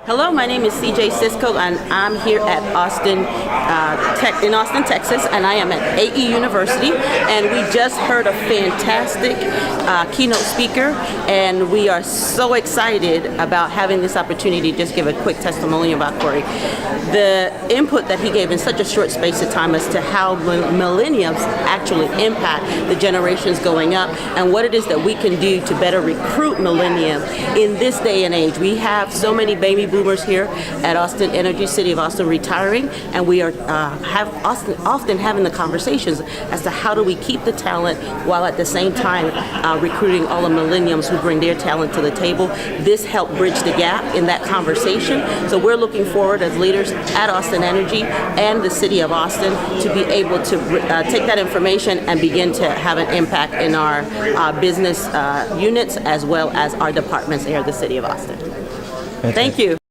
Hello, my name is CJ Cisco, and I'm here at in Austin, Texas, and I am at AE University. And we just heard a fantastic keynote speaker, and we are so excited about having this opportunity to just give a quick testimonial about Koy. The input that he gave in such a short space of time as to how millennials actually impact the generations going up, and what it is that we can do to better recruit millennials in this day and age. We have so many baby boomers here at Austin Energy, City of Austin, retiring, and we are often having the conversations as to how do we keep the talent while at the same time recruiting all the millennials who bring their talent to the table. This helped bridge the gap in that conversation. So we're looking forward as leaders at Austin Energy and the City of Austin to be able to take that information and begin to have an impact in our business units as well as our departments here at the City of Austin. Thank you.